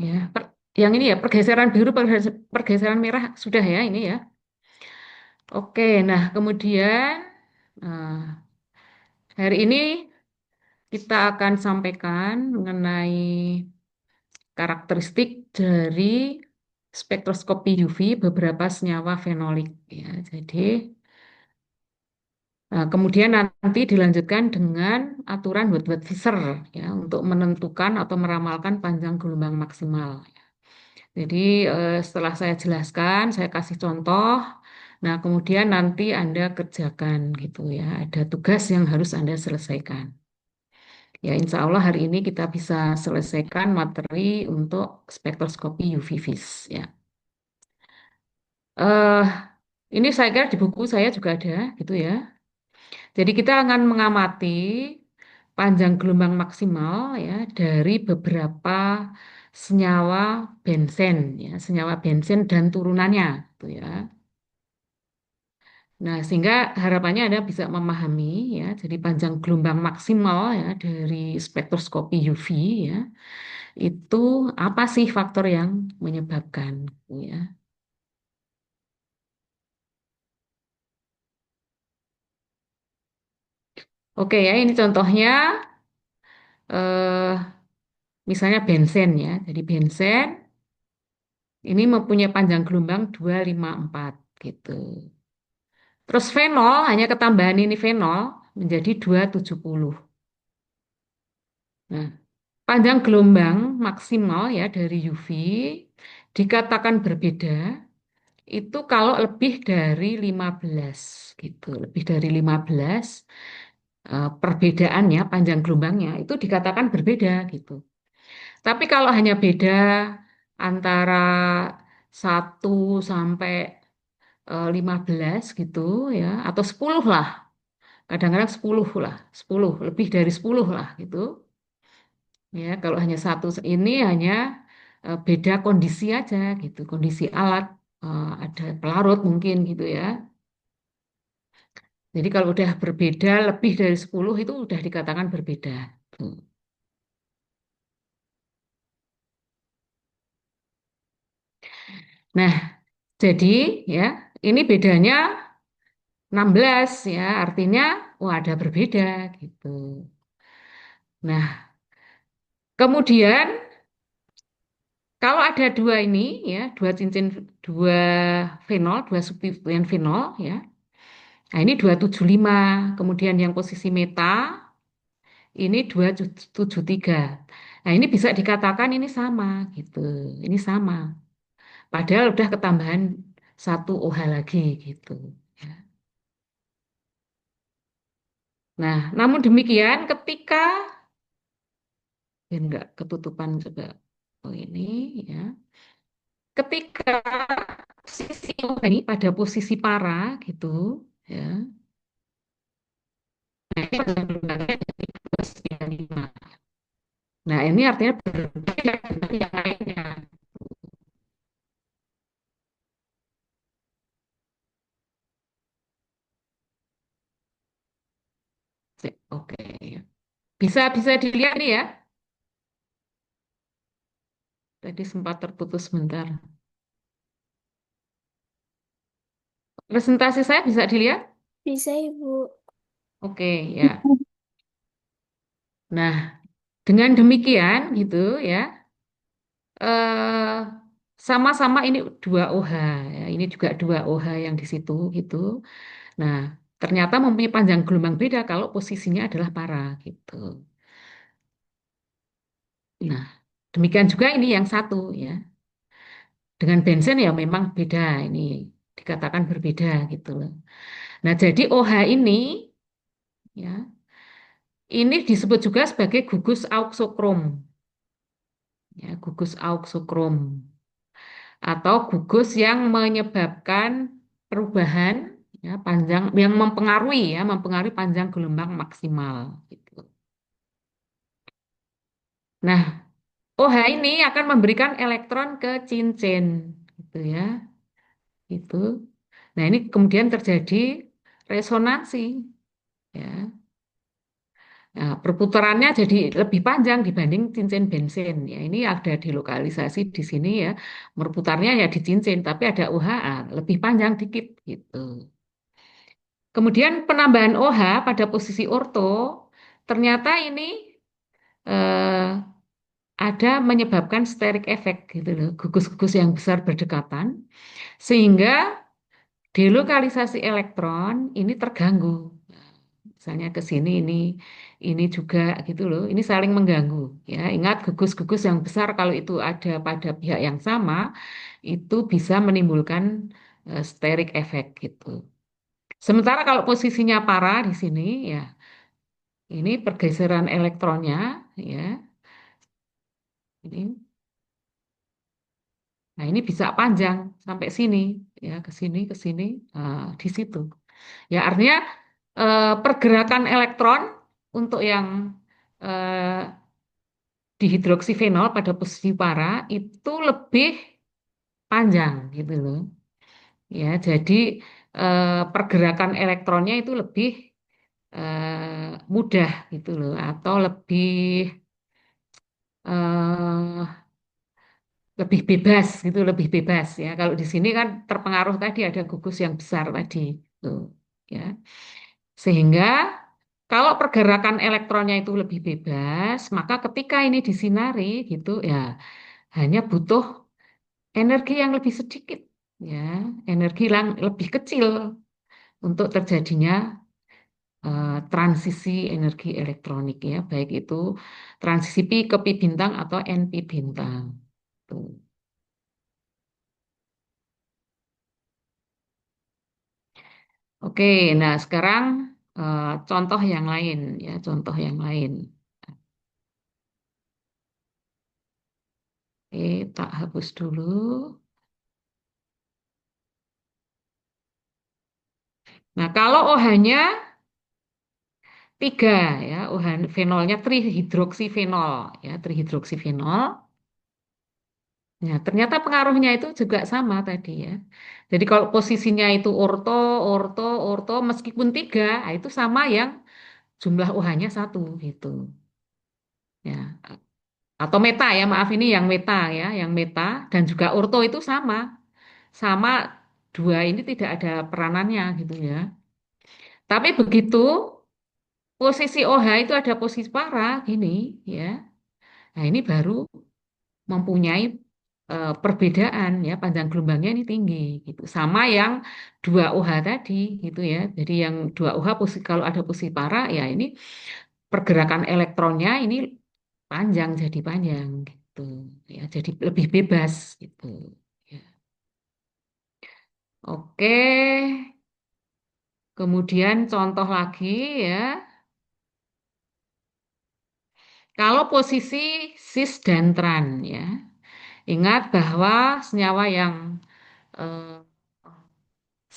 Ya, yang ini ya pergeseran biru, pergeseran merah sudah ya ini ya. Oke, nah kemudian nah, hari ini kita akan sampaikan mengenai karakteristik dari spektroskopi UV beberapa senyawa fenolik ya. Jadi kemudian nanti dilanjutkan dengan aturan Woodward-Visser ya untuk menentukan atau meramalkan panjang gelombang maksimal. Jadi setelah saya jelaskan, saya kasih contoh. Nah, kemudian nanti Anda kerjakan gitu ya. Ada tugas yang harus Anda selesaikan. Ya, insya Allah hari ini kita bisa selesaikan materi untuk spektroskopi UV vis ya. eh ini saya kira di buku saya juga ada gitu ya. Jadi kita akan mengamati panjang gelombang maksimal ya dari beberapa senyawa benzen ya, senyawa benzen dan turunannya gitu ya. Nah, sehingga harapannya Anda bisa memahami ya, jadi panjang gelombang maksimal ya dari spektroskopi UV ya, itu apa sih faktor yang menyebabkan gitu ya. Oke ya, ini contohnya eh misalnya benzen ya. Jadi benzen ini mempunyai panjang gelombang 254 gitu. Terus fenol, hanya ketambahan ini fenol menjadi 270. Nah, panjang gelombang maksimal ya dari UV dikatakan berbeda itu kalau lebih dari 15 gitu. Lebih dari 15 perbedaannya panjang gelombangnya itu dikatakan berbeda gitu. Tapi kalau hanya beda antara 1 sampai 15 gitu ya atau 10 lah. Kadang-kadang 10 lah, 10 lebih dari 10 lah gitu. Ya, kalau hanya satu ini hanya beda kondisi aja gitu, kondisi alat ada pelarut mungkin gitu ya. Jadi kalau udah berbeda lebih dari 10 itu udah dikatakan berbeda. Tuh. Nah, jadi ya ini bedanya 16 ya, artinya wah ada berbeda gitu. Nah, kemudian kalau ada dua ini ya, dua cincin, dua fenol, dua substituen fenol ya. Nah, ini 275. Kemudian yang posisi meta ini 273. Nah, ini bisa dikatakan ini sama gitu. Ini sama. Padahal udah ketambahan satu OH lagi gitu. Ya. Nah, namun demikian ketika ya enggak ketutupan coba. Oh ini ya. Ketika sisi OH ini pada posisi para gitu ya. Nah, ini pada gelombangnya jadi 295. Nah, ini artinya berbeda dengan yang lainnya. Oke. Bisa bisa dilihat nih ya. Tadi sempat terputus sebentar. Presentasi saya bisa dilihat? Bisa, Ibu. Oke, ya. Nah, dengan demikian gitu ya. eh sama-sama ini dua OH ya. Ini juga dua OH yang di situ gitu. Nah, ternyata mempunyai panjang gelombang beda kalau posisinya adalah para gitu. Nah, demikian juga ini yang satu ya. Dengan bensin ya memang beda ini dikatakan berbeda gitu loh. Nah, jadi OH ini ya, ini disebut juga sebagai gugus auxokrom ya, gugus auxokrom atau gugus yang menyebabkan perubahan ya panjang yang mempengaruhi panjang gelombang maksimal gitu. Nah, OH ini akan memberikan elektron ke cincin gitu ya. Itu. Nah, ini kemudian terjadi resonansi ya. Nah, perputarannya jadi lebih panjang dibanding cincin bensin. Ya, ini ada dilokalisasi di sini ya. Berputarnya ya di cincin, tapi ada UHA lebih panjang dikit gitu. Kemudian penambahan OH pada posisi orto, ternyata ini eh, ada menyebabkan steric effect gitu loh, gugus-gugus yang besar berdekatan, sehingga delokalisasi elektron ini terganggu. Misalnya ke sini ini juga gitu loh. Ini saling mengganggu ya. Ingat gugus-gugus yang besar kalau itu ada pada pihak yang sama itu bisa menimbulkan steric effect gitu. Sementara kalau posisinya para di sini ya ini pergeseran elektronnya ya ini. Nah, ini bisa panjang sampai sini ya ke sini di situ. Ya artinya pergerakan elektron untuk yang eh, dihidroksifenol pada posisi para itu lebih panjang gitu loh. Ya, jadi pergerakan elektronnya itu lebih mudah gitu loh atau lebih bebas gitu, lebih bebas ya. Kalau di sini kan terpengaruh tadi ada gugus yang besar tadi tuh ya. Sehingga kalau pergerakan elektronnya itu lebih bebas, maka ketika ini disinari gitu ya hanya butuh energi yang lebih sedikit ya, energi yang lebih kecil untuk terjadinya transisi energi elektronik ya, baik itu transisi pi ke pi bintang atau n pi bintang. Tuh. Oke, nah sekarang contoh yang lain ya, contoh yang lain. Oke, tak hapus dulu. Nah, kalau OH-nya tiga ya, OH fenolnya trihidroksifenol ya, trihidroksifenol. Nah, ternyata pengaruhnya itu juga sama tadi ya. Jadi kalau posisinya itu orto, orto, orto, meskipun tiga, nah itu sama yang jumlah OH-nya satu gitu. Ya, atau meta ya, maaf ini yang meta ya, yang meta dan juga orto itu sama, sama dua ini tidak ada peranannya gitu ya. Tapi begitu posisi OH itu ada posisi para gini ya. Nah, ini baru mempunyai perbedaan ya panjang gelombangnya ini tinggi gitu. Sama yang dua OH tadi gitu ya. Jadi yang dua OH posisi kalau ada posisi para ya ini pergerakan elektronnya ini panjang jadi panjang gitu ya. Jadi lebih bebas gitu. Ya. Oke, kemudian contoh lagi ya. Kalau posisi cis dan tran ya. Ingat bahwa senyawa yang eh,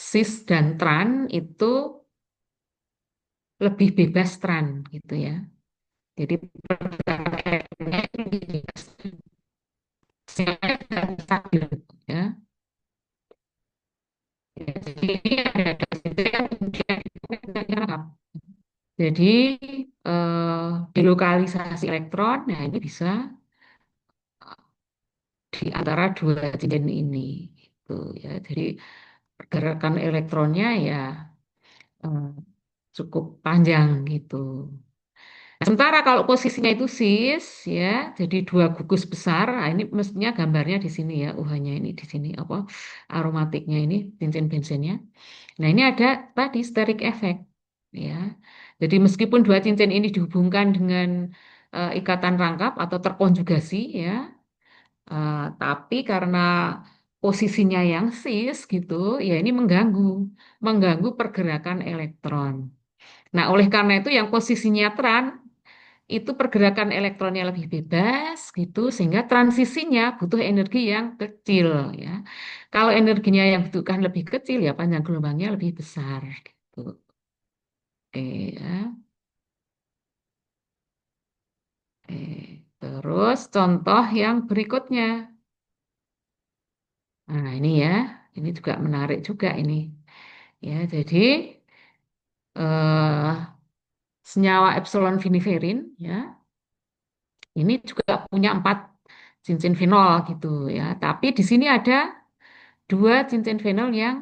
cis dan tran itu lebih bebas tran gitu ya. Jadi pergerakan elektronnya itu lebih bebas. Sinyalnya tidak stabil ya. Ya, jadi ini ada situ yang kemudian ditangkap. Jadi delokalisasi elektron, nah ini bisa di antara dua cincin ini gitu ya. Jadi pergerakan elektronnya ya eh, cukup panjang gitu. Sementara kalau posisinya itu cis ya, jadi dua gugus besar. Nah, ini mestinya gambarnya di sini ya, UH-nya ini di sini apa aromatiknya ini cincin bensinnya. Nah, ini ada tadi steric effect ya. Jadi meskipun dua cincin ini dihubungkan dengan ikatan rangkap atau terkonjugasi ya, tapi karena posisinya yang cis gitu, ya ini mengganggu pergerakan elektron. Nah, oleh karena itu yang posisinya tran itu pergerakan elektronnya lebih bebas gitu sehingga transisinya butuh energi yang kecil ya. Kalau energinya yang butuhkan lebih kecil ya panjang gelombangnya lebih besar gitu. Oke ya. Oke. Terus contoh yang berikutnya. Nah, ini ya. Ini juga menarik juga ini. Ya, jadi eh senyawa epsilon viniferin, ya, ini juga punya 4 cincin fenol gitu ya. Tapi di sini ada 2 cincin fenol yang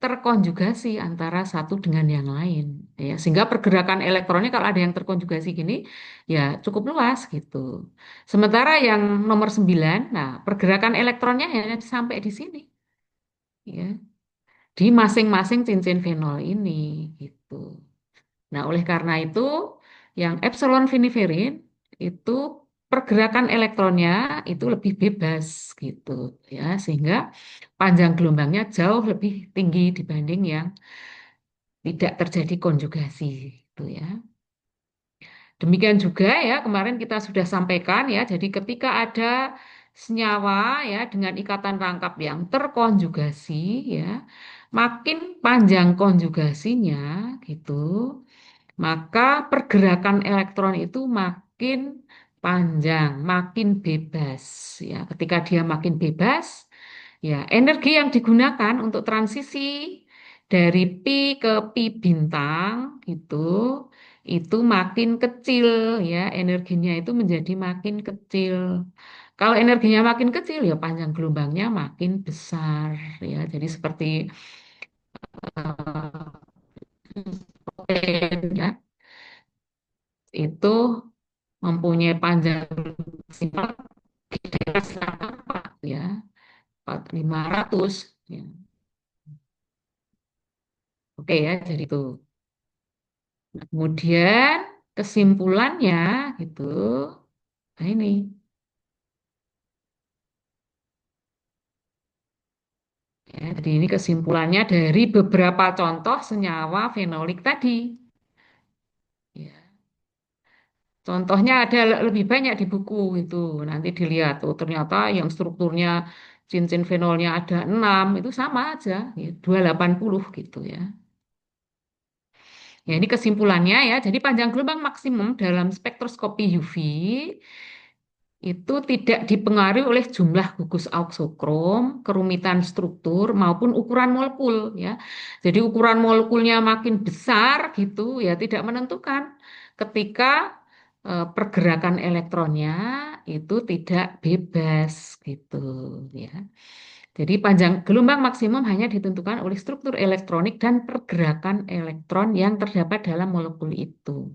terkonjugasi antara satu dengan yang lain, ya. Sehingga pergerakan elektronnya kalau ada yang terkonjugasi gini, ya cukup luas gitu. Sementara yang nomor 9, nah pergerakan elektronnya hanya sampai di sini, ya, di masing-masing cincin fenol ini gitu. Nah, oleh karena itu, yang epsilon viniferin itu pergerakan elektronnya itu lebih bebas gitu ya, sehingga panjang gelombangnya jauh lebih tinggi dibanding yang tidak terjadi konjugasi gitu ya. Demikian juga ya, kemarin kita sudah sampaikan ya, jadi ketika ada senyawa ya dengan ikatan rangkap yang terkonjugasi ya, makin panjang konjugasinya gitu, maka pergerakan elektron itu makin panjang, makin bebas. Ya, ketika dia makin bebas, ya energi yang digunakan untuk transisi dari pi ke pi bintang gitu, itu makin kecil ya, energinya itu menjadi makin kecil. Kalau energinya makin kecil, ya panjang gelombangnya makin besar ya. Jadi seperti ya, itu mempunyai panjang maksimal di daerah selatan Pak, ya 500 ya. Oke ya, jadi itu. Nah, kemudian kesimpulannya gitu. Nah ini ya, jadi ini kesimpulannya dari beberapa contoh senyawa fenolik tadi. Ya. Contohnya ada lebih banyak di buku itu. Nanti dilihat, oh ternyata yang strukturnya cincin fenolnya ada 6 itu sama aja, ya, 280 gitu ya. Ya, ini kesimpulannya ya. Jadi panjang gelombang maksimum dalam spektroskopi UV itu tidak dipengaruhi oleh jumlah gugus auxokrom, kerumitan struktur maupun ukuran molekul ya. Jadi ukuran molekulnya makin besar gitu ya tidak menentukan ketika pergerakan elektronnya itu tidak bebas gitu ya. Jadi panjang gelombang maksimum hanya ditentukan oleh struktur elektronik dan pergerakan elektron yang terdapat dalam molekul itu.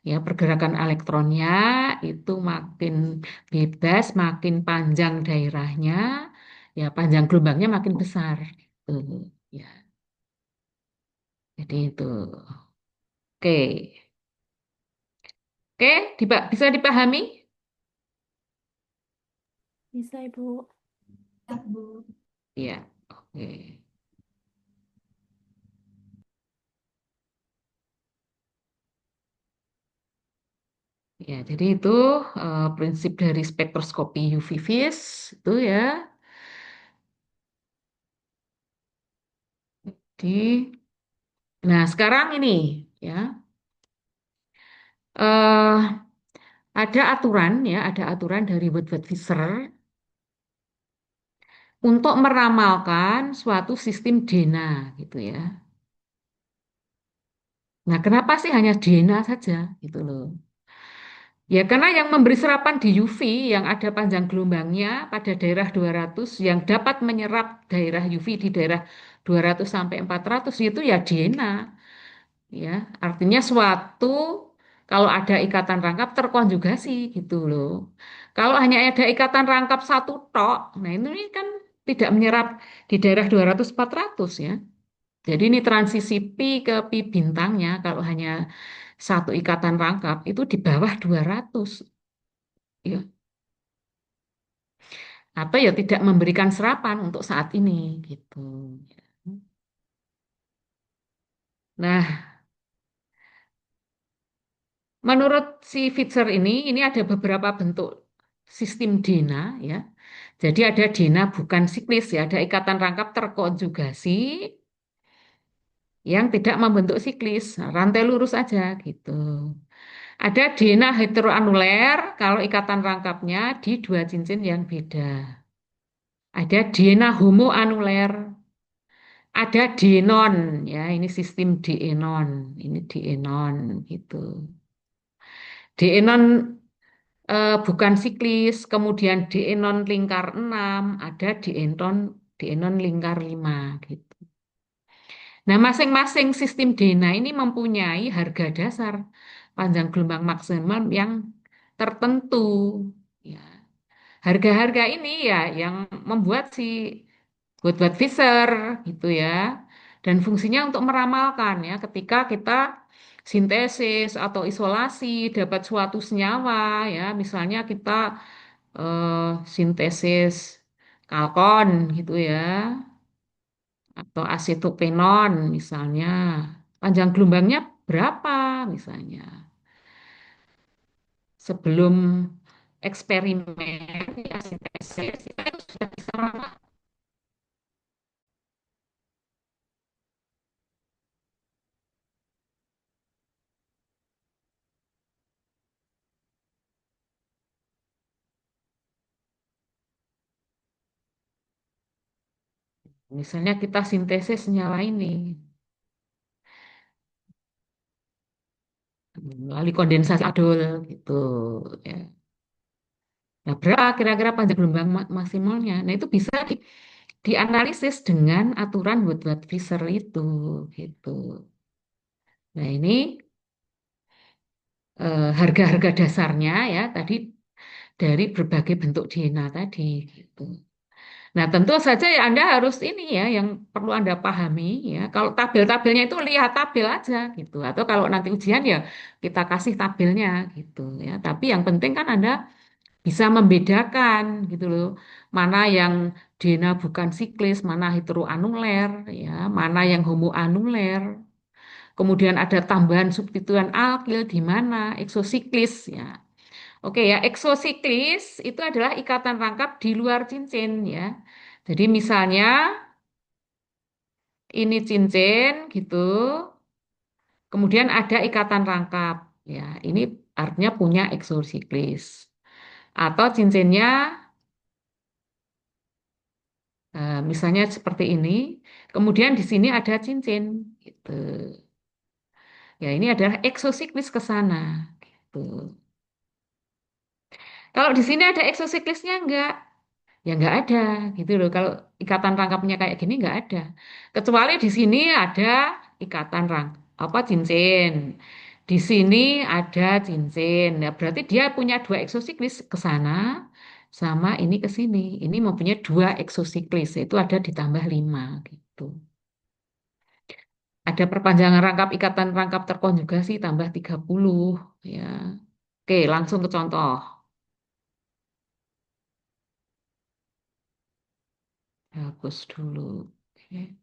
Ya, pergerakan elektronnya itu makin bebas, makin panjang daerahnya, ya panjang gelombangnya makin besar. Gitu. Ya, jadi itu. Oke, oke, bisa dipahami? Bisa, Ibu. Ya, oke. Ya, jadi itu prinsip dari spektroskopi UV vis itu ya. Di, nah sekarang ini ya, eh ada aturan ya, ada aturan dari Woodward-Visser untuk meramalkan suatu sistem DNA gitu ya. Nah, kenapa sih hanya DNA saja gitu loh? Ya karena yang memberi serapan di UV yang ada panjang gelombangnya pada daerah 200 yang dapat menyerap daerah UV di daerah 200 sampai 400 itu ya DNA ya. Artinya suatu kalau ada ikatan rangkap terkonjugasi gitu loh. Kalau hanya ada ikatan rangkap satu tok, nah ini kan tidak menyerap di daerah 200 400 ya. Jadi ini transisi pi ke pi bintangnya kalau hanya satu ikatan rangkap itu di bawah 200 ya. Atau ya tidak memberikan serapan untuk saat ini gitu. Nah, menurut si Fitzer ini ada beberapa bentuk sistem DNA ya. Jadi ada DNA bukan siklis ya, ada ikatan rangkap terkonjugasi yang tidak membentuk siklis, nah, rantai lurus aja gitu. Ada DNA heteroanuler kalau ikatan rangkapnya di 2 cincin yang beda. Ada DNA homoanuler. ada dienon ya, ini sistem dienon, ini dienon gitu. Dienon bukan siklis, kemudian dienon lingkar 6, ada dienon lingkar 5 gitu. Nah, masing-masing sistem DNA ini mempunyai harga dasar panjang gelombang maksimal yang tertentu. Ya. Harga-harga ini ya yang membuat si buat Fisher gitu ya. Dan fungsinya untuk meramalkan ya ketika kita sintesis atau isolasi dapat suatu senyawa ya, misalnya kita sintesis kalkon gitu ya atau asetopenon misalnya. Panjang gelombangnya berapa misalnya. Sebelum eksperimen ya sintesis kita itu sudah bisa misalnya kita sintesis senyawa ini melalui kondensasi Adol gitu ya. Nah, berapa kira-kira panjang gelombang maksimalnya? Nah, itu bisa dianalisis dengan aturan Woodward-Fisher itu gitu. Nah, ini harga-harga dasarnya ya tadi dari berbagai bentuk DNA tadi gitu. Nah, tentu saja ya Anda harus ini ya yang perlu Anda pahami ya. Kalau tabel-tabelnya itu lihat tabel aja gitu. Atau kalau nanti ujian ya kita kasih tabelnya gitu ya. Tapi yang penting kan Anda bisa membedakan gitu loh. Mana yang DNA bukan siklis, mana heteroanuler ya, mana yang homoanuler. Kemudian ada tambahan substituen alkil di mana eksosiklis ya. Oke ya, eksosiklis itu adalah ikatan rangkap di luar cincin ya. Jadi misalnya ini cincin gitu, kemudian ada ikatan rangkap ya. Ini artinya punya eksosiklis. Atau cincinnya misalnya seperti ini, kemudian di sini ada cincin gitu. Ya ini adalah eksosiklis ke sana gitu. Kalau di sini ada eksosiklisnya enggak? Ya nggak ada gitu loh. Kalau ikatan rangkapnya kayak gini nggak ada. Kecuali di sini ada ikatan apa cincin. Di sini ada cincin. Ya, berarti dia punya dua eksosiklis ke sana sama ini ke sini. Ini mempunyai dua eksosiklis. Itu ada ditambah 5 gitu. Ada perpanjangan rangkap ikatan rangkap terkonjugasi tambah 30 ya. Oke, langsung ke contoh. Hapus dulu. Oke.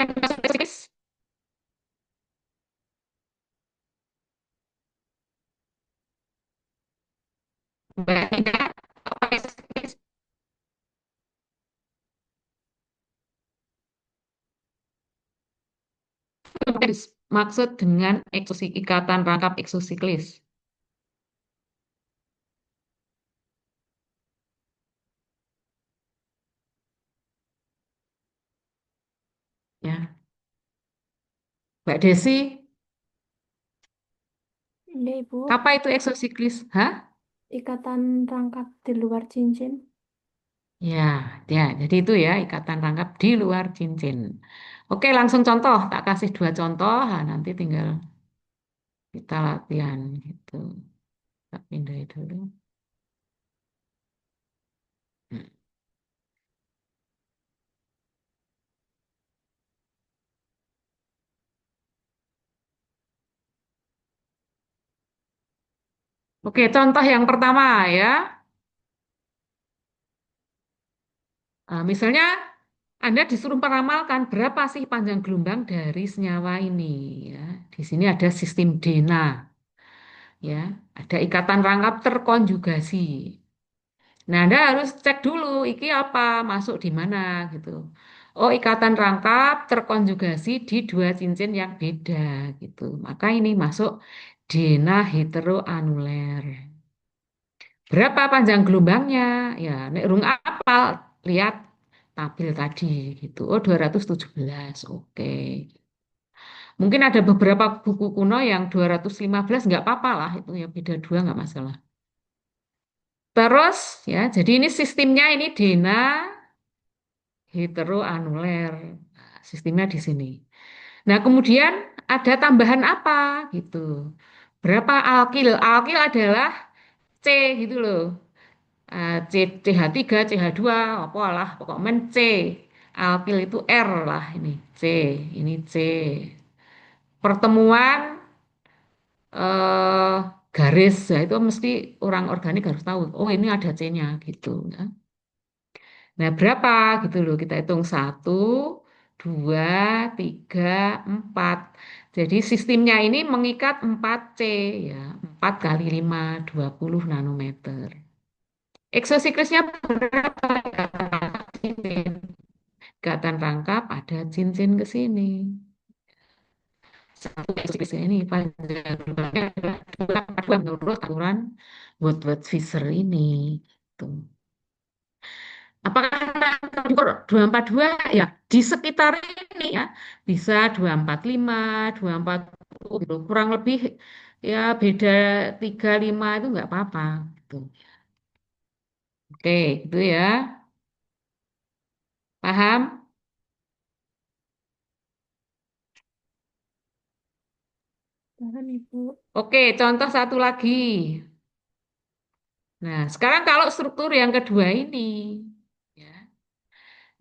Eksosiklis Mbak Ida, apa eksosiklis? Maksud dengan ikatan rangkap eksosiklis. Ya, Mbak Desi, Iya, Ibu. apa itu eksosiklis? Hah? Ikatan rangkap di luar cincin. Ya, ya. Jadi itu ya ikatan rangkap di luar cincin. Oke, langsung contoh. Tak kasih 2 contoh. Nah, nanti tinggal kita latihan gitu. Tak pindah dulu. Hmm. Oke, contoh yang pertama ya. Misalnya Anda disuruh meramalkan berapa sih panjang gelombang dari senyawa ini ya. Di sini ada sistem DNA ya. Ada ikatan rangkap terkonjugasi. Nah, Anda harus cek dulu iki apa, masuk di mana gitu. Oh, ikatan rangkap terkonjugasi di dua cincin yang beda gitu. Maka ini masuk DNA heteroanuler. Berapa panjang gelombangnya? Ya, nek rung apal, lihat tabel tadi gitu. Oh, 217. Oke. Mungkin ada beberapa buku kuno yang 215 nggak apa-apa lah itu ya beda dua nggak masalah. Terus ya, jadi ini sistemnya ini DNA heteroanuler. Nah, sistemnya di sini. Nah, kemudian ada tambahan apa gitu. Berapa alkil? Alkil adalah C gitu loh. C, CH3, CH2, apa lah, pokoknya C. Alkil itu R lah ini, C. Ini C. Pertemuan eh, garis, ya itu mesti orang organik harus tahu. Oh, ini ada C-nya gitu. Ya. Nah, berapa gitu loh. Kita hitung satu, dua, tiga, empat. Jadi sistemnya ini mengikat 4C ya. 4 kali 5, 20 nanometer. Eksosiklusnya berapa? Cincin. Ikatan rangkap ada cincin ke sini. Satu eksiklus ini panjang gelombangnya adalah 242 menurut aturan Woodward-Fisher ini. Tuh. Apakah 242 ya di sekitar ini ya bisa 245, 240 gitu. Kurang lebih ya beda 35 itu nggak apa-apa gitu. Oke, itu ya. Paham? Paham, Ibu. Oke, contoh satu lagi. Nah, sekarang kalau struktur yang kedua ini, ya.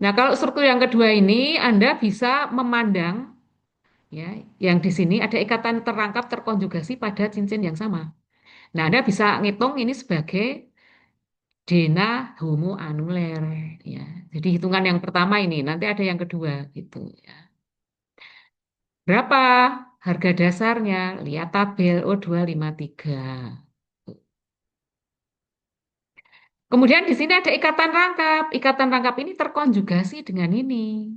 Nah, kalau struktur yang kedua ini, Anda bisa memandang, ya, yang di sini ada ikatan terangkap terkonjugasi pada cincin yang sama. Nah, Anda bisa ngitung ini sebagai DNA homoanuler, ya. Jadi hitungan yang pertama ini, nanti ada yang kedua, gitu, ya. Berapa harga dasarnya? Lihat tabel O253. Kemudian di sini ada ikatan rangkap. Ikatan rangkap ini terkonjugasi dengan ini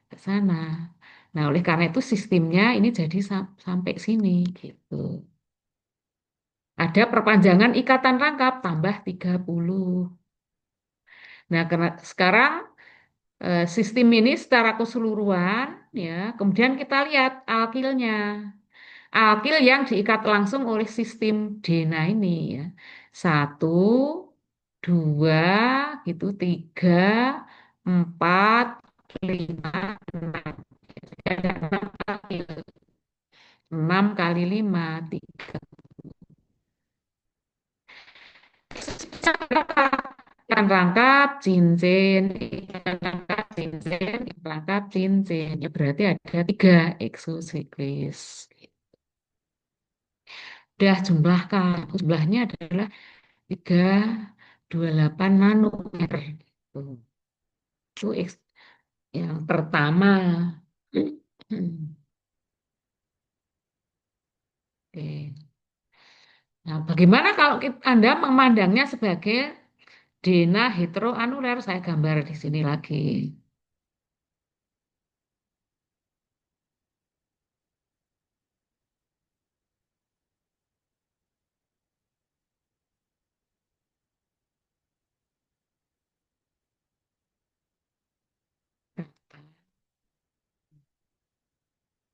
ke sana. Nah, oleh karena itu sistemnya ini jadi sampai sini gitu. Ada perpanjangan ikatan rangkap tambah 30. Nah, karena sekarang sistem ini secara keseluruhan ya, kemudian kita lihat alkilnya. Alkil yang diikat langsung oleh sistem DNA ini ya. Satu, dua, gitu, tiga, empat, lima, enam. Ada 6 alkil. 6 kali 5, 3. Ikan rangkap, cincin, ikan rangkap, cincin, ikan rangkap, cincin. Ya berarti ada 3 eksosiklis. Udah jumlahkan. Jumlahnya adalah 328 nanometer. Tuh. Itu yang pertama. Oke. Nah, bagaimana kalau Anda memandangnya sebagai DNA heteroanuler? Saya gambar di sini lagi.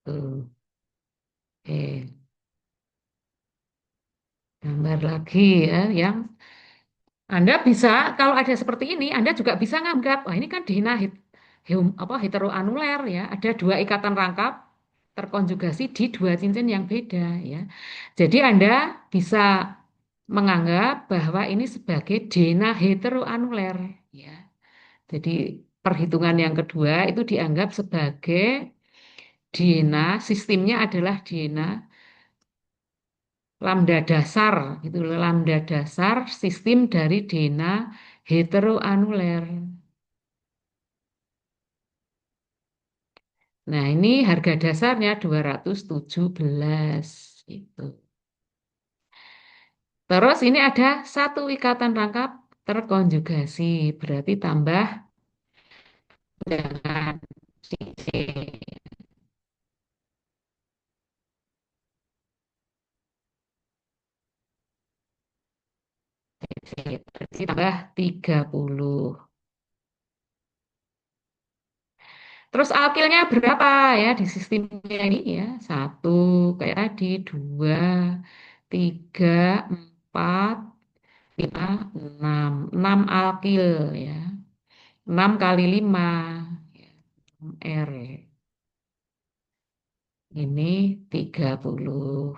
Tuh. Oke. Gambar lagi ya, yang Anda bisa, kalau ada seperti ini, Anda juga bisa nganggap, wah ini kan DNA apa, heteroanuler ya, ada dua ikatan rangkap terkonjugasi di dua cincin yang beda ya. Jadi Anda bisa menganggap bahwa ini sebagai DNA heteroanuler ya. Jadi perhitungan yang kedua itu dianggap sebagai DNA, sistemnya adalah DNA lambda dasar itu loh, lambda dasar sistem dari DNA heteroanuler. Nah, ini harga dasarnya 217 itu. Terus ini ada satu ikatan rangkap terkonjugasi, berarti tambah Jangan sisir. Berarti tambah 30. Terus alkilnya berapa ya di sistemnya ini ya? Satu, kayak tadi, dua, tiga, empat, lima, enam. Enam alkil ya. Enam kali lima. Ya, R. Ini 30.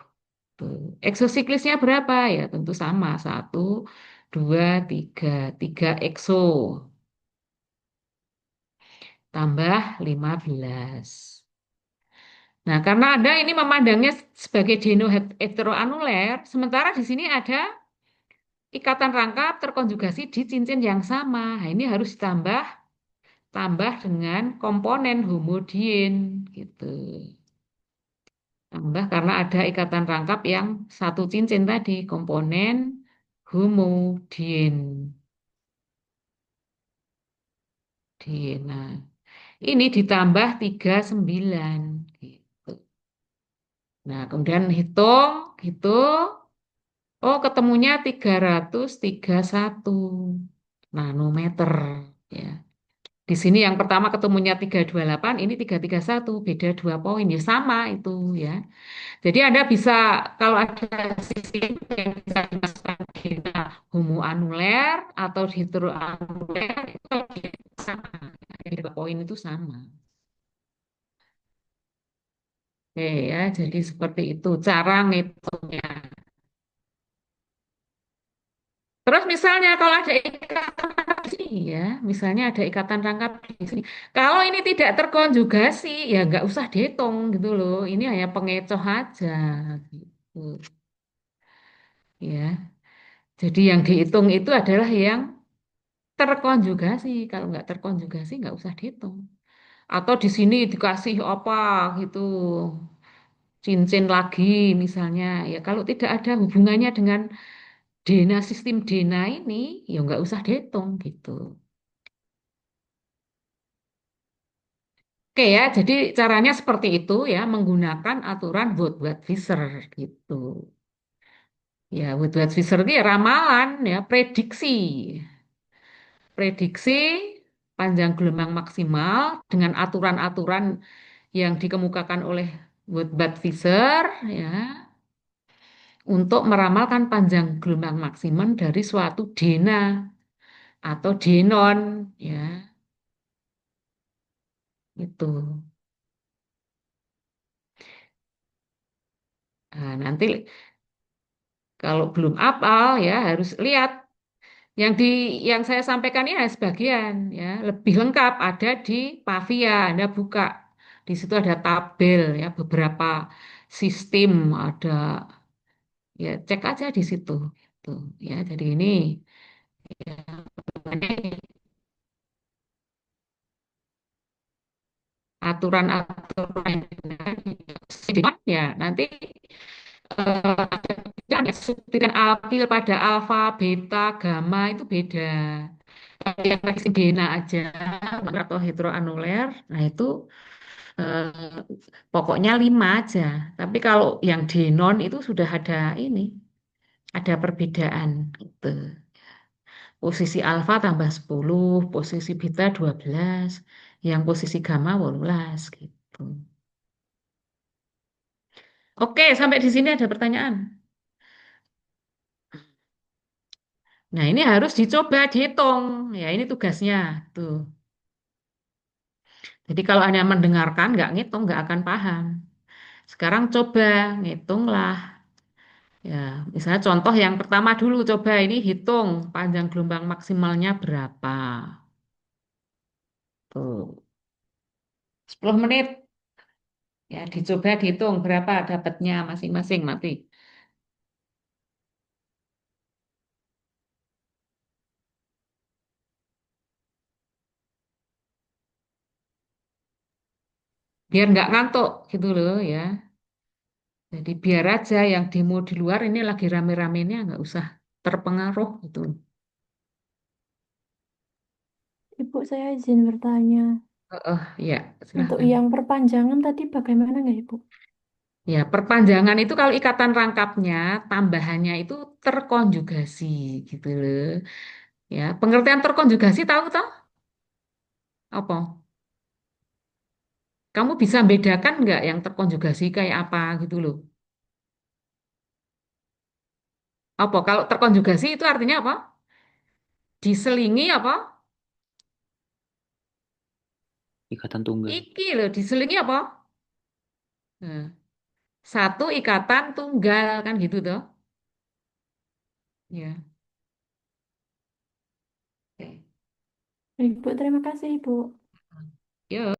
Tuh. Eksosiklisnya berapa ya? Tentu sama. Satu, dua, tiga. Tiga ekso. Tambah 15. Nah, karena Anda ini memandangnya sebagai deno heteroanuler, sementara di sini ada ikatan rangkap terkonjugasi di cincin yang sama. Nah, ini harus tambah dengan komponen homodien gitu. Tambah karena ada ikatan rangkap yang satu cincin tadi, komponen homodien. Nah, ini ditambah 39 gitu. Nah, kemudian hitung. Oh, ketemunya 331 nanometer. Ya. Di sini yang pertama ketemunya 328, ini 331, beda 2 poin. Ya sama itu ya. Jadi Anda bisa, kalau ada sistem yang bisa dimasukkan zona homoanuler atau heteroanuler, itu sama. Yang 2 poin itu sama. Oke ya, jadi seperti itu cara ngitungnya. Terus misalnya kalau ada ikatan rangkap di sini ya, misalnya ada ikatan rangkap di sini. Kalau ini tidak terkonjugasi, ya nggak usah dihitung gitu loh. Ini hanya pengecoh aja gitu. Ya, jadi yang dihitung itu adalah yang terkonjugasi. Kalau nggak terkonjugasi nggak usah dihitung. Atau di sini dikasih apa gitu, cincin lagi misalnya. Ya kalau tidak ada hubungannya dengan sistem Dena ini, ya nggak usah dihitung gitu. Oke ya, jadi caranya seperti itu ya, menggunakan aturan Woodward-Visser gitu. Ya, Woodward-Visser itu ya ramalan ya, prediksi panjang gelombang maksimal dengan aturan-aturan yang dikemukakan oleh Woodward-Visser ya, untuk meramalkan panjang gelombang maksimum dari suatu dena atau denon ya, itu. Nah, nanti kalau belum apal ya harus lihat. Yang di yang saya sampaikan ini hanya sebagian ya, lebih lengkap ada di Pavia. Anda buka di situ ada tabel ya, beberapa sistem ada ya, cek aja di situ gitu ya. Jadi ini aturan-aturan yang digunakan ya nanti ada suntikan alkil pada alfa, beta, gamma itu beda. Kalau yang tadi gena aja atau heteroanuler, nah itu eh, pokoknya 5 aja. Tapi kalau yang denon itu sudah ada ini, ada perbedaan gitu. Posisi alfa tambah 10, posisi beta 12, yang posisi gamma 18 gitu. Oke, sampai di sini ada pertanyaan. Nah, ini harus dicoba dihitung. Ya, ini tugasnya. Tuh. Jadi kalau Anda mendengarkan, nggak ngitung, nggak akan paham. Sekarang coba ngitunglah. Ya, misalnya contoh yang pertama dulu, coba ini hitung panjang gelombang maksimalnya berapa. Tuh, 10 menit. Ya, dicoba dihitung berapa dapatnya masing-masing nanti. Biar nggak ngantuk gitu loh ya. Jadi biar aja yang demo di luar ini lagi rame-ramenya nggak usah terpengaruh gitu. Ibu, saya izin bertanya. Ya, Untuk silahkan. yang perpanjangan tadi bagaimana nggak Ibu? Ya, perpanjangan itu kalau ikatan rangkapnya, tambahannya itu terkonjugasi gitu loh. Ya, pengertian terkonjugasi tahu toh? Apa? Kamu bisa bedakan nggak yang terkonjugasi kayak apa gitu loh? Apa? Kalau terkonjugasi itu artinya apa? Diselingi apa? Ikatan tunggal. Iki loh, diselingi apa? Nah, satu ikatan tunggal kan gitu toh? Ya. Oke. Ibu, terima kasih Ibu. Ya.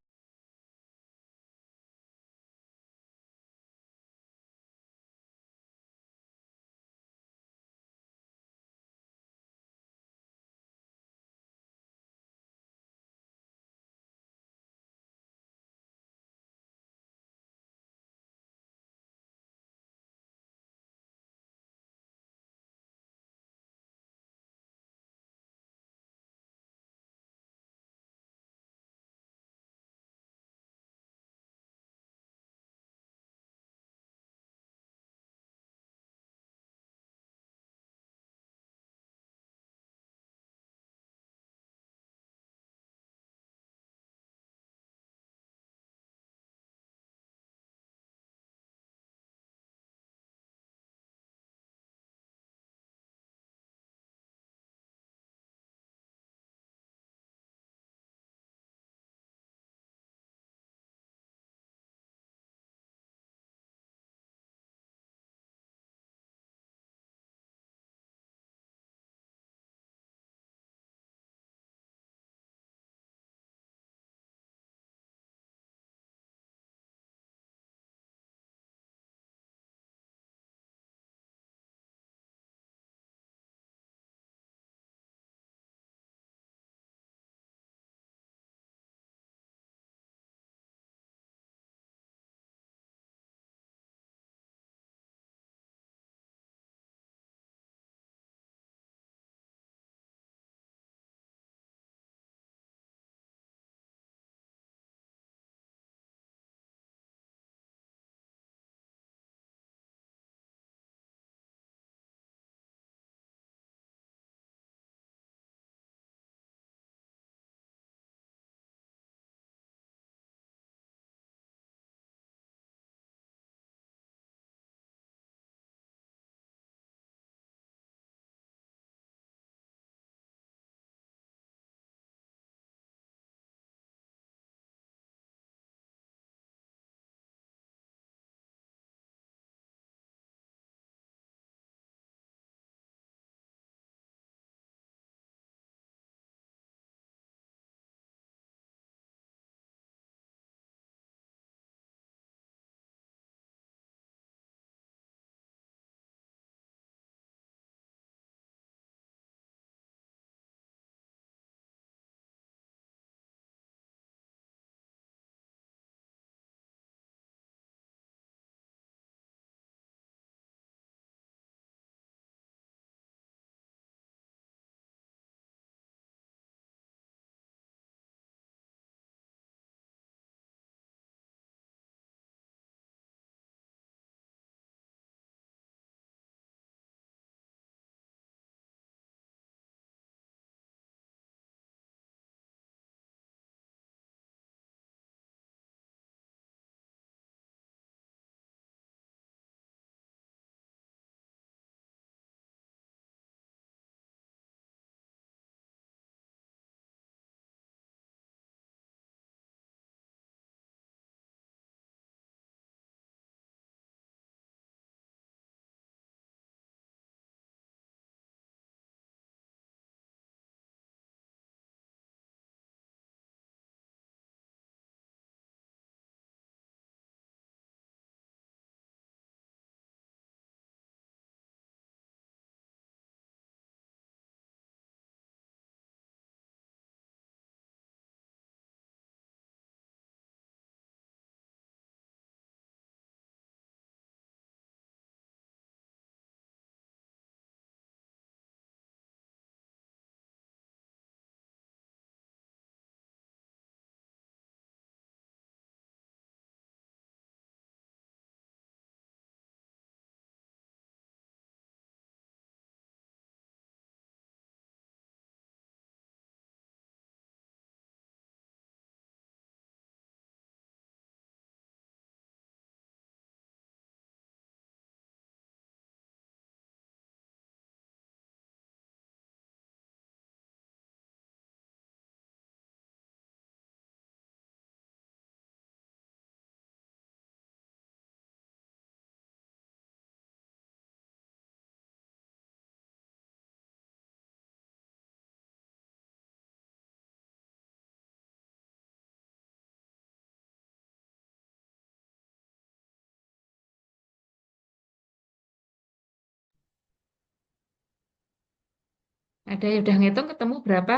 Ada yang udah ngitung ketemu berapa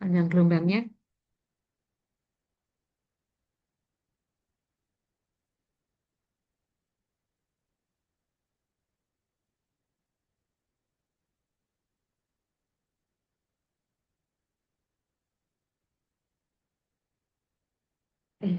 panjang gelombangnya? Eh,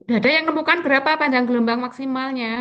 Udah ada yang nemukan berapa panjang gelombang maksimalnya?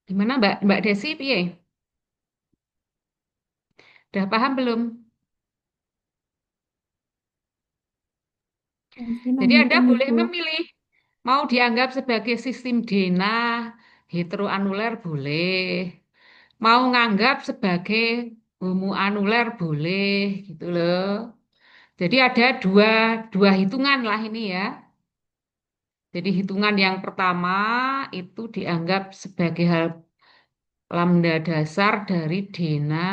Gimana Mbak Desi, piye? Udah paham belum? Masih Jadi Anda menghitung, boleh Ibu. memilih mau dianggap sebagai sistem DNA heteroanuler boleh, mau nganggap sebagai homoanuler boleh, gitu loh. Jadi ada dua dua hitungan lah ini ya. Jadi hitungan yang pertama itu dianggap sebagai hal lambda dasar dari DNA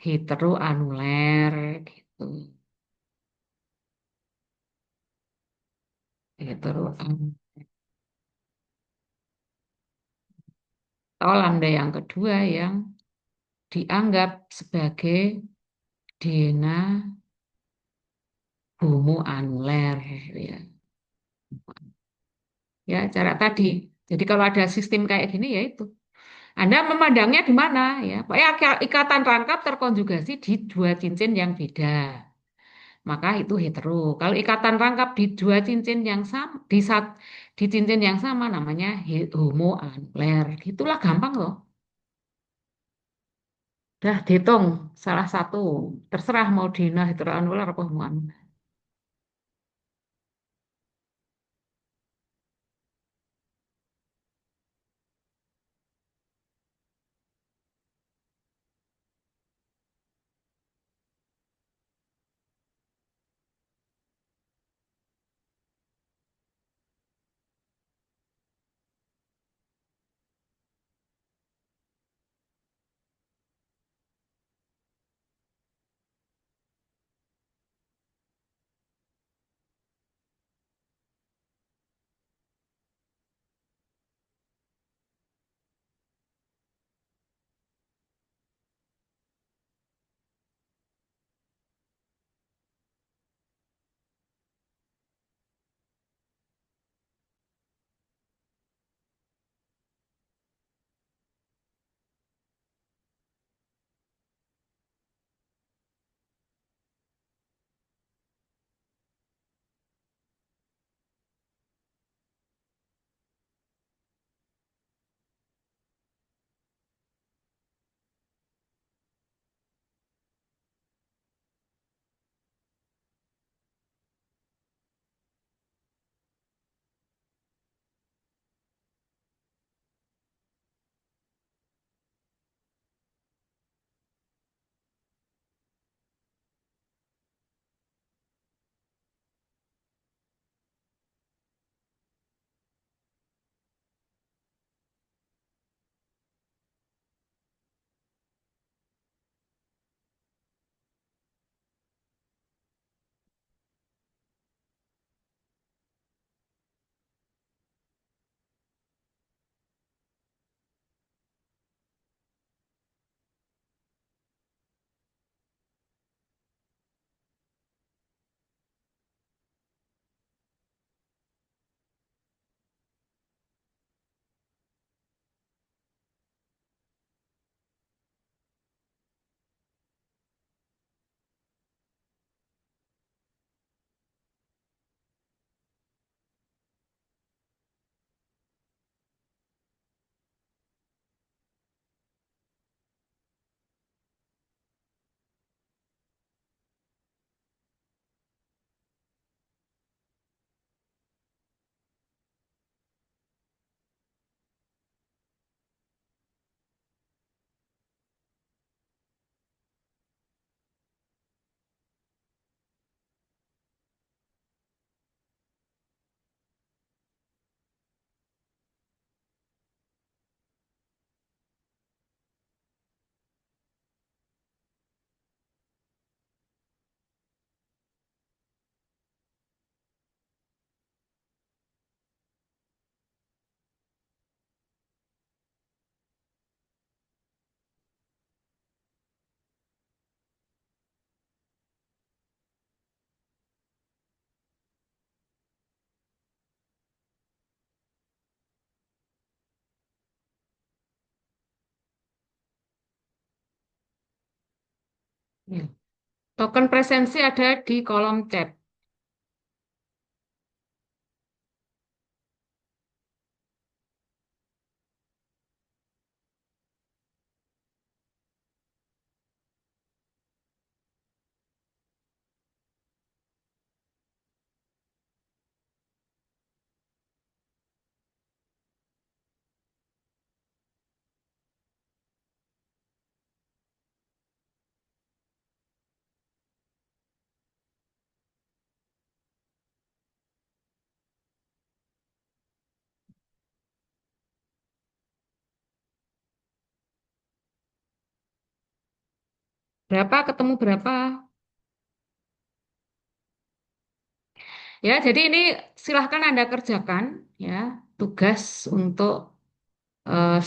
heteroanuler gitu. hetero. Atau lambda yang kedua yang dianggap sebagai DNA homoanuler ya. Ya, cara tadi. Jadi kalau ada sistem kayak gini ya itu. Anda memandangnya di mana ya? Pokoknya ikatan rangkap terkonjugasi di dua cincin yang beda. Maka itu hetero. Kalau ikatan rangkap di dua cincin yang sama di cincin yang sama namanya homoanuler. Gitulah gampang loh. Dah dihitung salah satu. Terserah mau dina heteroanuler apa homoanuler. Ya. Token presensi ada di kolom chat. Berapa ketemu berapa? Ya, jadi ini silahkan Anda kerjakan ya tugas untuk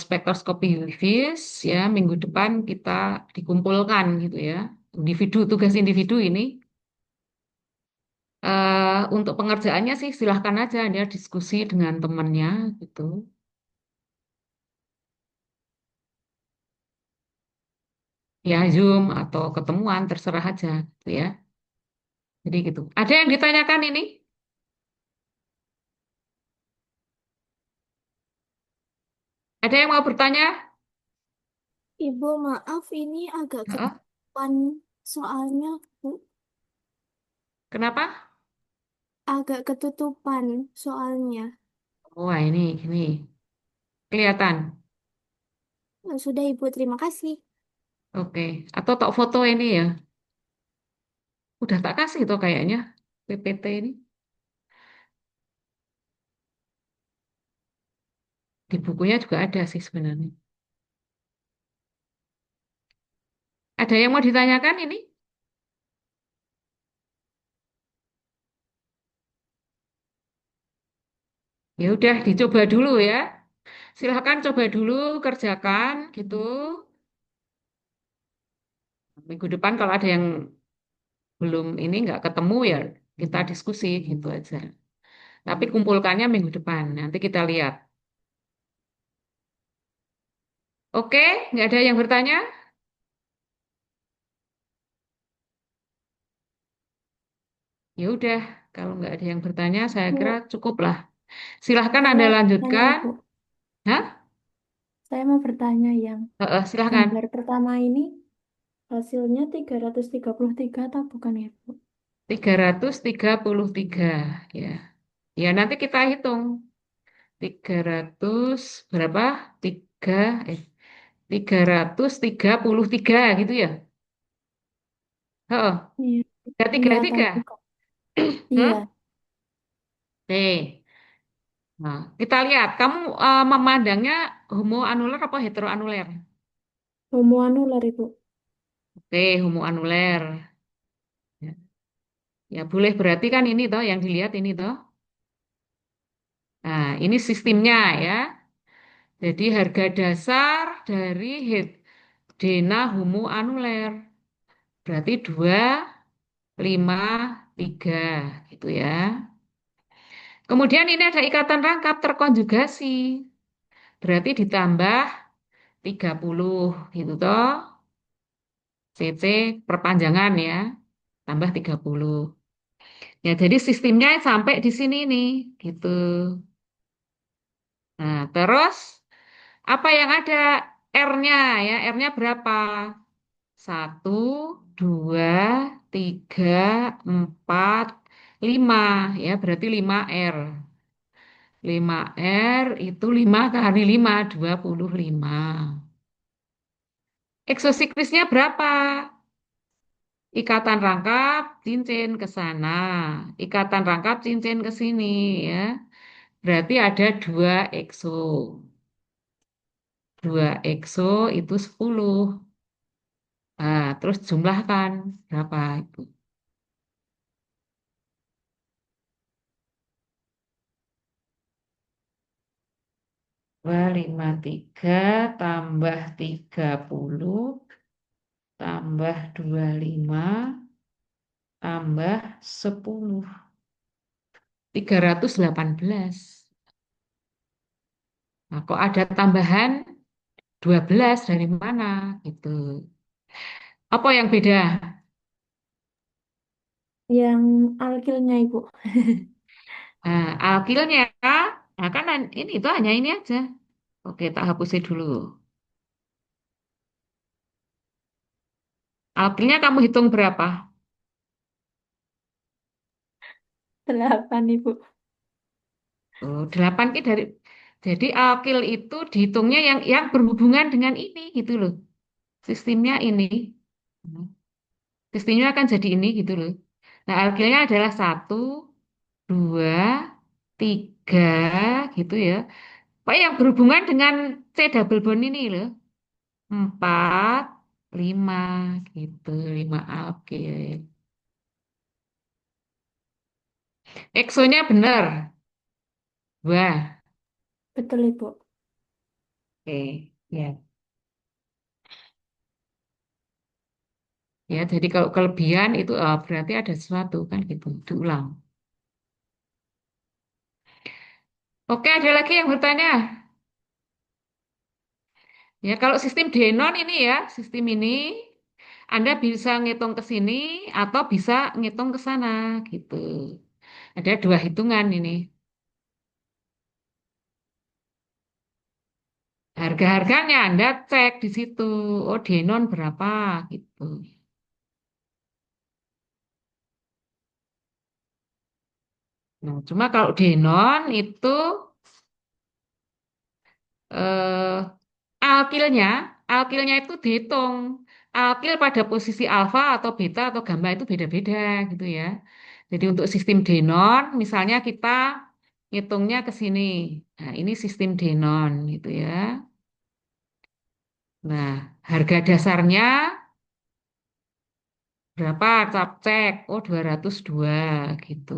spektroskopi Lewis ya minggu depan kita dikumpulkan gitu ya. Individu, tugas individu ini untuk pengerjaannya sih silahkan aja Anda diskusi dengan temannya gitu. Ya Zoom atau ketemuan terserah aja gitu ya. Jadi gitu. Ada yang ditanyakan ini? Ada yang mau bertanya? Ibu, maaf ini agak Heeh. ketahuan soalnya, Bu. Kenapa? Agak ketutupan soalnya. Wah ini kelihatan. Sudah, Ibu, terima kasih. Oke. Atau tak foto ini ya. Udah tak kasih tuh kayaknya PPT ini. Di bukunya juga ada sih sebenarnya. Ada yang mau ditanyakan ini? Ya udah dicoba dulu ya. Silahkan coba dulu kerjakan gitu. Minggu depan kalau ada yang belum ini nggak ketemu ya kita diskusi gitu aja. Tapi kumpulkannya minggu depan. Nanti kita lihat. Oke, nggak ada yang bertanya? Ya udah, kalau nggak ada yang bertanya, saya kira Bu, cukup lah. Silahkan saya Anda mau bertanya, lanjutkan. Ibu. Hah? Saya mau bertanya yang Silahkan. gambar pertama ini hasilnya 333 atau bukan ya, Bu? 333 ya. Ya nanti kita hitung. 300 berapa? 3 eh 333 gitu ya. Oh, Iya, tiga tiga iya tiga. tadi kok. Iya, Hmm? Oke. Nah, kita lihat. Kamu memandangnya homo anuler apa hetero anuler? homoanular, Ibu. Oke, homo anuler. Ya, ya, boleh berarti kan ini toh yang dilihat ini toh. Nah, ini sistemnya ya. Jadi harga dasar dari Dena homo anuler. Berarti 253 gitu ya. Kemudian ini ada ikatan rangkap terkonjugasi. Berarti ditambah 30 gitu toh. CC perpanjangan ya. Tambah 30. Ya jadi sistemnya sampai di sini nih gitu. Nah terus apa yang ada R-nya ya. R-nya berapa? Satu, dua, tiga, empat, lima ya berarti 5R. 5R itu 5 kali 5, 25. Eksosiklisnya berapa? Ikatan rangkap cincin ke sana. Ikatan rangkap cincin ke sini ya. Berarti ada 2 ekso. 2 ekso itu 10. Nah, terus jumlahkan berapa itu? 253 tambah 30 tambah 25 tambah 10. 318. Nah, kok ada tambahan 12 dari mana gitu. Apa yang beda? Yang alkilnya, Ibu. Nah, alkilnya, nah kan ini itu hanya ini aja. Oke, tak hapusin dulu. Alkilnya kamu hitung berapa? 8, Ibu. Oh, 8 ki dari jadi alkil itu dihitungnya yang berhubungan dengan ini gitu loh. Sistemnya ini. Hmm. Sistemnya akan jadi ini gitu loh. Nah, alkilnya adalah satu, dua, tiga gitu ya. Pak yang berhubungan dengan C double bond ini loh. Empat, lima gitu, 5 alkil. Exonya benar. Wah, Betul, Ibu. oke. Ya. Ya, jadi kalau kelebihan itu berarti ada sesuatu kan gitu. Diulang. Oke, ada lagi yang bertanya? Ya, kalau sistem Denon ini ya, sistem ini Anda bisa ngitung ke sini atau bisa ngitung ke sana gitu. Ada dua hitungan ini. Harga-harganya Anda cek di situ. Oh, Denon berapa gitu. Nah, cuma kalau Denon itu eh, alkilnya, alkilnya itu dihitung. Alkil pada posisi alfa atau beta atau gamma itu beda-beda gitu ya. Jadi untuk sistem Denon, misalnya kita ngitungnya ke sini. Nah, ini sistem Denon gitu ya. Nah, harga dasarnya berapa? Cap cek. Oh, 202 gitu.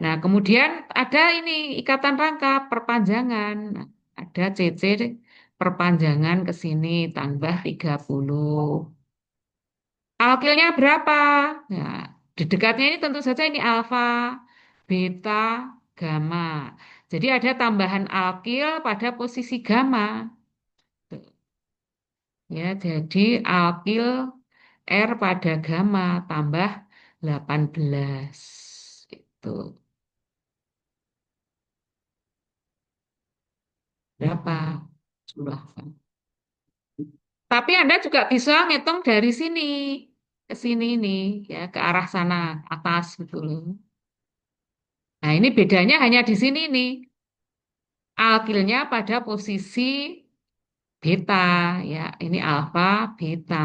Nah, kemudian ada ini ikatan rangkap perpanjangan. Nah, ada CC perpanjangan ke sini tambah 30. Alkilnya berapa? Nah, di dekatnya ini tentu saja ini alfa, beta, gamma. Jadi ada tambahan alkil pada posisi gamma. Ya, jadi alkil R pada gamma tambah 18. Itu berapa? Jumlah. Tapi Anda juga bisa ngitung dari sini ke sini ini ya ke arah sana atas gitu loh. Nah, ini bedanya hanya di sini nih. Alkilnya pada posisi beta ya. Ini alfa, beta.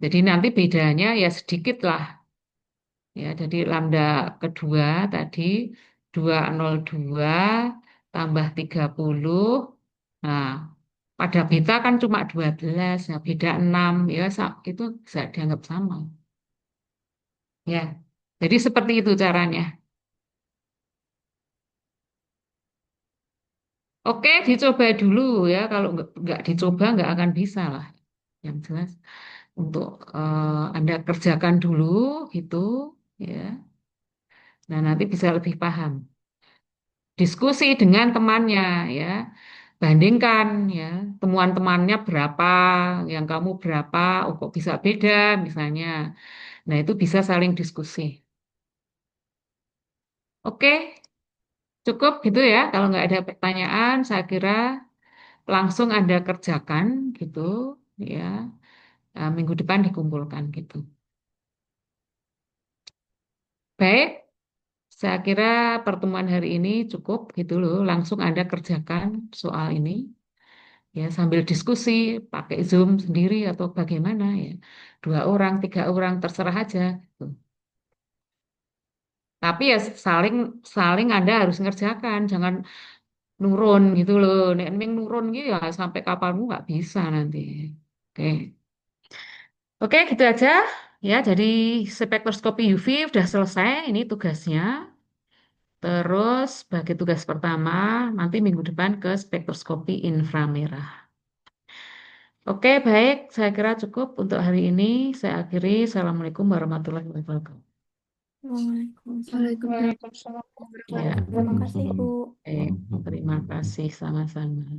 Jadi nanti bedanya ya sedikit lah ya. Jadi lambda kedua tadi 202 tambah 30. Nah, pada beta kan cuma 12, ya beda 6 ya itu bisa dianggap sama. Ya, jadi seperti itu caranya. Oke, dicoba dulu ya. Kalau nggak dicoba nggak akan bisa lah. Yang jelas untuk Anda kerjakan dulu gitu ya. Nah, nanti bisa lebih paham. Diskusi dengan temannya ya. Bandingkan ya, temuan temannya berapa, yang kamu berapa, oh kok bisa beda misalnya. Nah, itu bisa saling diskusi. Oke, cukup gitu ya. Kalau nggak ada pertanyaan, saya kira langsung Anda kerjakan gitu ya. Minggu depan dikumpulkan gitu. Baik, saya kira pertemuan hari ini cukup gitu loh. Langsung Anda kerjakan soal ini ya sambil diskusi pakai Zoom sendiri atau bagaimana ya. Dua orang, tiga orang terserah aja gitu. Tapi ya saling saling Anda harus ngerjakan, jangan nurun gitu loh. Nek neng nurun gitu ya sampai kapanmu nggak bisa nanti. Oke. Oke, gitu aja. Ya, jadi spektroskopi UV udah selesai. Ini tugasnya. Terus, bagi tugas pertama, nanti minggu depan ke spektroskopi inframerah. Oke, baik. Saya kira cukup untuk hari ini. Saya akhiri. Assalamualaikum warahmatullahi wabarakatuh. Waalaikumsalam. Waalaikumsalam Ya, Terima kasih, Bu. terima kasih sama-sama.